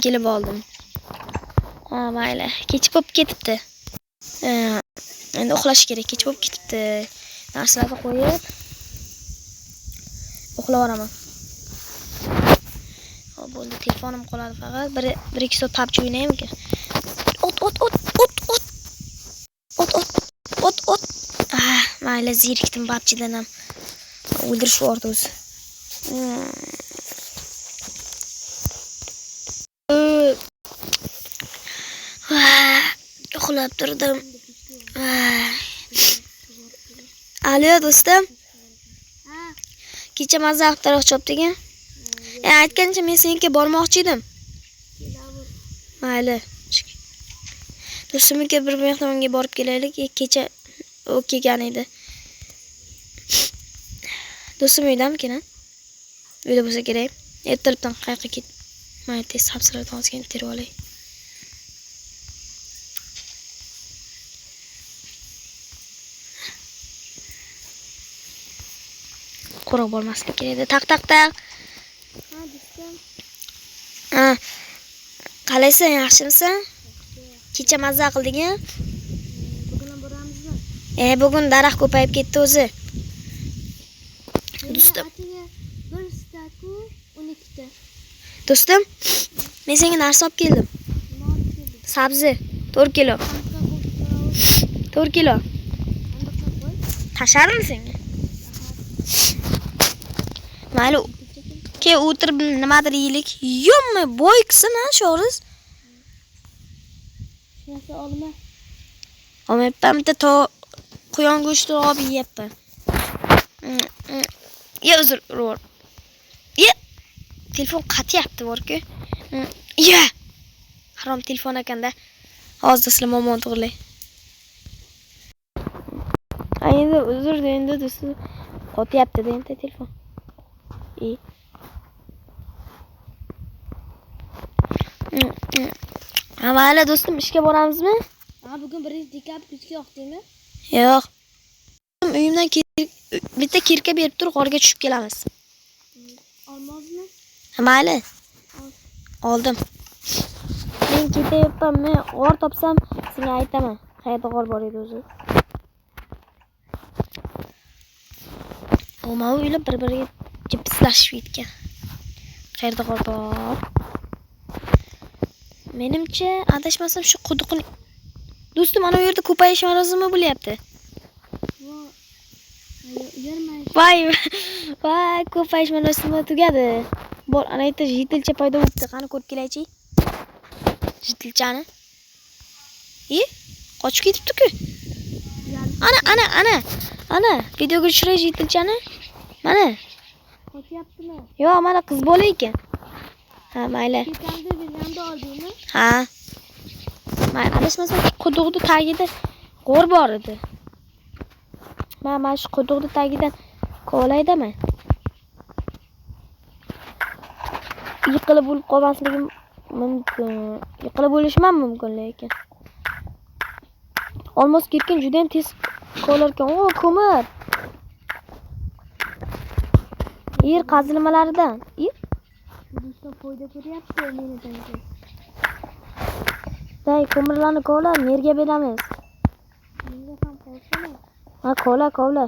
kelib oldim. Ha, mayli. Kech bo'lib ketibdi. Endi uxlash kerak. Kech bo'lib ketibdi. Narsalarni qo'yib uxlayveraman. Hop, bo'ldi. Telefonim qoladi faqat. 1-2 soat PUBG o'ynayman-ku. Ot. Mayli, zerikdim PUBG'dan ham. O'ldirish bordi o'zi. Uxlab turdim. Alo, do'stim. Kecha mazza qilib chopding-a? Aytgancha men senga bormoqchi edim. Mayli. Do'stimga bir mehmonga borib kelaylik. Kecha u kelgan edi. Do'stim uydamikin? Uyda bo'lsa kerak. Ertalabdan qayoqqa ket. Mayli, tez sabzavot olsam terib olay. Qo'rq bo'lmaslik kerak edi. Taq. Ha, do'stim. Qalaysan, yaxshimisan? Kecha mazza qilding-a? Bugun ham boramizmi? Bugun daraxt ko'payib ketdi o'zi. Do'stim. 1 staku 12 ta. Do'stim, men senga narsa olib keldim. Nima olib kelding? Sabzi 4 kilo. 4 kilo. Tasharmi senga? Mayli. Ke o'tirib nimadir yeylik. Yo'qmi, bo'yksin-a, sho'riz. Shunisi olma. Olmayapman, bitta quyon go'shti olib yeyapman. Uzr. Telefon qatyapti bor-ku. Harom telefon ekanda. Hozir sizlar momon to'g'rilay. Endi uzr endi do'stim. Qatyapti-da endi telefon. Mayli do'stim, ishga boramizmi? Ha, bugun 1-dekabr kechga yo'qdingmi? Yo'q. Uyimdan bitta kirka berib tur, g'orga tushib kelamiz. Olmozmi? Mayli. Oldim. Men ketayapman, men g'or topsam senga aytaman. Qayerda g'or bor edi o'zi? Omma uylar bir-biriga jipislashib ketgan. Qayerda g'or bor? Menimcha, adashmasam shu quduqni. Do'stim, ana u yerda ko'payish marosimi bo'lyapti. Voy, ko'payish marosimi tugadi. Bor, ana yerda jitilcha paydo bo'libdi. Qani ko'rib kelaychi. Jitilchani. Qochib ketibdi-ku. Ana, videoga tushiray jitilchani. Mana. Qo'yaptimi? Yo'q, mana qiz bola ekan. Ha, mayli. Ketamda bizanda oldingmi? Ha. Mayli, adashmasam quduqning tagida g'or bor edi. Mana shu quduqning tagidan kovalaydaman. Yiqilib bo'lib qolmasligim mumkin. Yiqilib bo'lishi ham mumkin lekin. Olmos ketgan juda ham tez kovalar ekan. O, ko'mir. Yer qazilmalaridan. Do'stim foyda ko'ryapti menidan. Day, ko'mirlarni kovla, merga beramiz. Menga ham qolsana. Ha, kovla.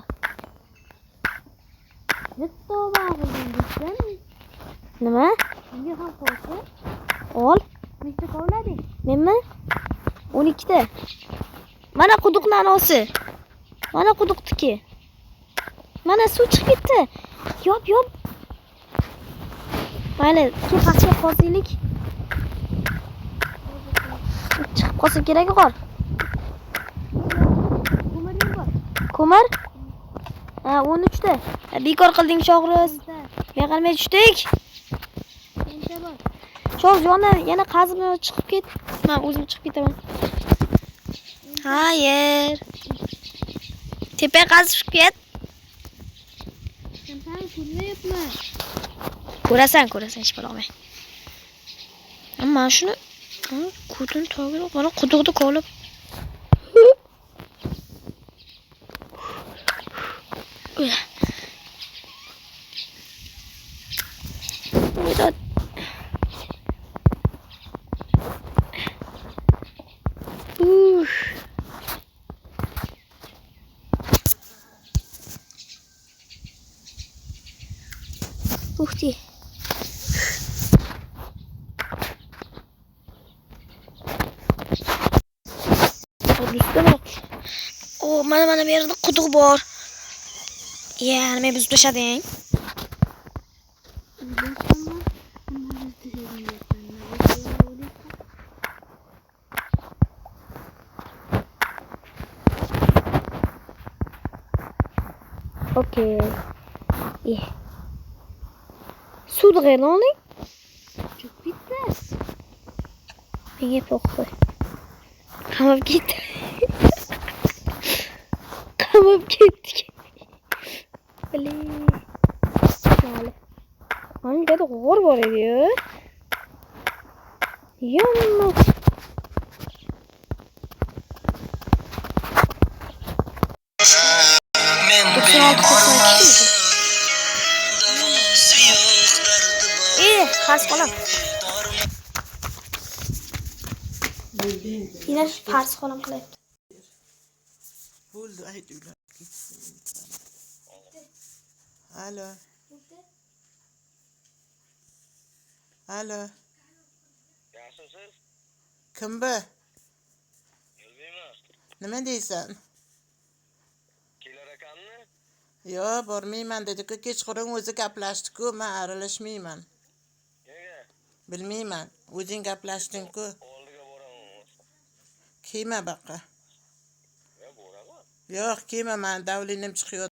Bitta o'g'lim do'stim. Nima? Menga ham qolsa. Ol. Nechta kovlading? Menmi? 12 ta. Mana quduqni anosi. Mana quduqniki. Mana suv chiqib ketdi. Yop. Mayli, keyin pastga qoziylik. Chiqib qolsa kerak g'or. Ko'miring bor. Ko'mir? Ha, 13 ta. Bekor qilding Sho'g'riz. Men qilmay tushdik. Qancha bor? Sho'g'riz yana qazib chiqib ket. Men o'zim chiqib ketaman. Hayır. Tepe qazib ket. Sen ko'ryapman. Ko'rasan, hech bo'lmay. Ammo shuni Kudun tog'ini qara quduqda qolib. Uhti. Do'stlar. Mana bu yerda quduq bor. Ya, nima buzib tashlading? Okey. İyi. Suvni qayerdan olding? Çok bitti. Menga po'xi. Qamab ketdi. Qamab ketdik. Bale. Vale. Mana bu yerda g'or bor edi-yu. Yomma. Farz qolam. Yine farz qolam qilyapti. Bo'ldi, ayt uylar. Alo. Alo. Yaxshisiz? Kim bu? Bilmayman. Nima deysan? Kelar ekanmi? Yo, bormayman dedi-ku, kechqurun o'zi gaplashdi-ku, men aralashmayman. Nega? Bilmayman. O'zing gaplashding-ku. Oldiga boraman. Kiyma baqa. Ya boraman. Yo'q, kiyma, men davlinim chiqyapti.